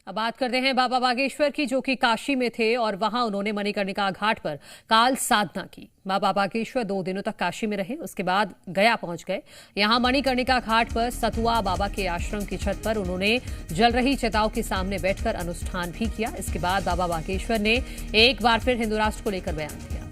अब बात करते हैं बाबा बागेश्वर की, जो कि काशी में थे और वहां उन्होंने मणिकर्णिका घाट पर काल साधना की। बाबा बागेश्वर 2 दिनों तक काशी में रहे, उसके बाद गया पहुंच गए। यहां मणिकर्णिका घाट पर सतुआ बाबा के आश्रम की छत पर उन्होंने जल रही चिताओं के सामने बैठकर अनुष्ठान भी किया। इसके बाद बाबा बागेश्वर ने एक बार फिर हिंदू राष्ट्र को लेकर बयान दिया।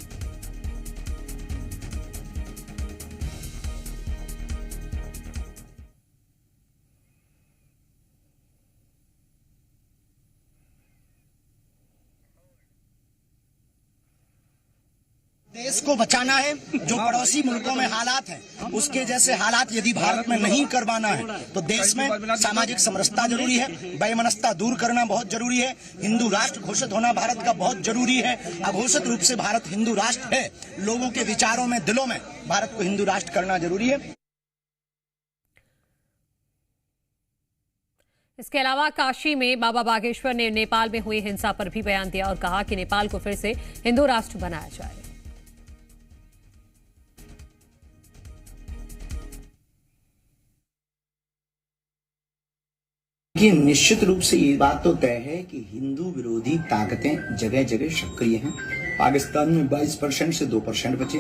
देश को बचाना है। जो पड़ोसी मुल्कों में हालात हैं, उसके जैसे हालात यदि भारत में नहीं करवाना है तो देश में सामाजिक समरसता जरूरी है, वैमनस्यता दूर करना बहुत जरूरी है। हिंदू राष्ट्र घोषित होना भारत का बहुत जरूरी है। अघोषित रूप से भारत हिंदू राष्ट्र है। लोगों के विचारों में, दिलों में भारत को हिंदू राष्ट्र करना जरूरी है। इसके अलावा काशी में बाबा बागेश्वर ने नेपाल में हुई हिंसा पर भी बयान दिया और कहा कि नेपाल को फिर से हिंदू राष्ट्र बनाया जाए। कि निश्चित रूप से ये बात तो तय है कि हिंदू विरोधी ताकतें जगह जगह सक्रिय हैं। पाकिस्तान में 22% से 2% बचे।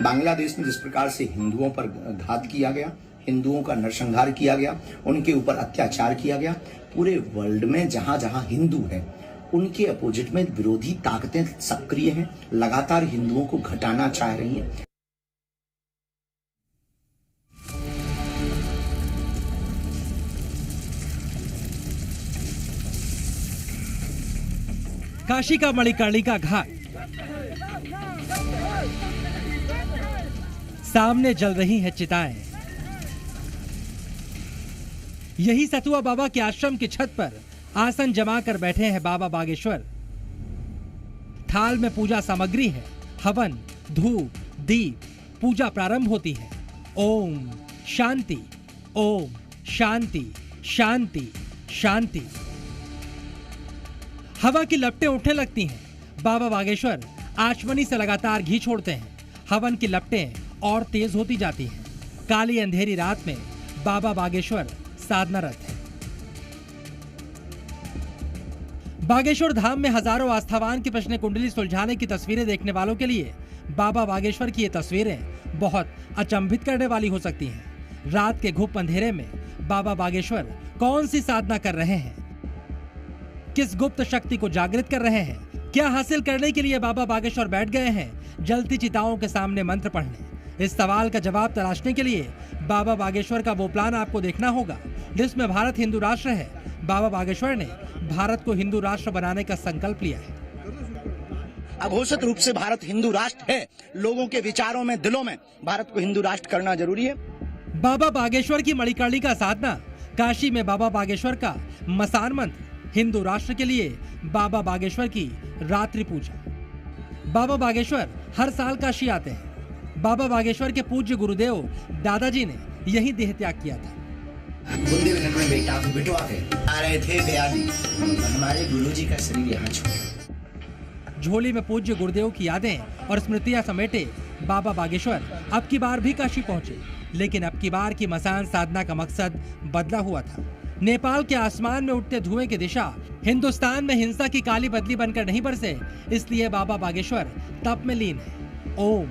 बांग्लादेश में जिस प्रकार से हिंदुओं पर घात किया गया, हिंदुओं का नरसंहार किया गया, उनके ऊपर अत्याचार किया गया, पूरे वर्ल्ड में जहां जहां हिंदू हैं उनके अपोजिट में विरोधी ताकतें सक्रिय हैं, लगातार हिंदुओं को घटाना चाह रही हैं। काशी का मणिकर्णिका घाट, सामने जल रही है चिताएं। यही सतुआ बाबा के आश्रम की छत पर आसन जमा कर बैठे हैं बाबा बागेश्वर। थाल में पूजा सामग्री है, हवन, धूप, दीप। पूजा प्रारंभ होती है। ओम शांति, ओम शांति, शांति, शांति। हवा की लपटें उठने लगती हैं। बाबा बागेश्वर आचमनी से लगातार घी छोड़ते हैं। हवन की लपटें और तेज होती जाती हैं। काली अंधेरी रात में बाबा बागेश्वर साधनारत हैं। बागेश्वर धाम में हजारों आस्थावान की प्रश्न कुंडली सुलझाने की तस्वीरें देखने वालों के लिए बाबा बागेश्वर की ये तस्वीरें बहुत अचंभित करने वाली हो सकती हैं। रात के घुप अंधेरे में बाबा बागेश्वर कौन सी साधना कर रहे हैं? किस गुप्त शक्ति को जागृत कर रहे हैं? क्या हासिल करने के लिए बाबा बागेश्वर बैठ गए हैं जलती चिताओं के सामने मंत्र पढ़ने? इस सवाल का जवाब तलाशने के लिए बाबा बागेश्वर का वो प्लान आपको देखना होगा जिसमें भारत हिंदू राष्ट्र है। बाबा बागेश्वर ने भारत को हिंदू राष्ट्र बनाने का संकल्प लिया है। अघोषित रूप से भारत हिंदू राष्ट्र है। लोगों के विचारों में, दिलों में भारत को हिंदू राष्ट्र करना जरूरी है। बाबा बागेश्वर की मणिकर्णिका साधना, काशी में बाबा बागेश्वर का मसान मंत्र, हिंदू राष्ट्र के लिए बाबा बागेश्वर की रात्रि पूजा। बाबा बागेश्वर हर साल काशी आते हैं। बाबा बागेश्वर के पूज्य गुरुदेव दादाजी ने यही देह त्याग किया था। बुंदेलखंड में बेटा को बिठवा के आ रहे थे बयानी, हमारे गुरुजी का शरीर यहाँ छोड़ा। झोली में पूज्य गुरुदेव की यादें और स्मृतियां समेटे बाबा बागेश्वर अब की बार भी काशी पहुंचे, लेकिन अब की बार की मसान साधना का मकसद बदला हुआ था। नेपाल के आसमान में उठते धुएं की दिशा हिंदुस्तान में हिंसा की काली बदली बनकर नहीं बरसे, इसलिए बाबा बागेश्वर तप में लीन है। ओम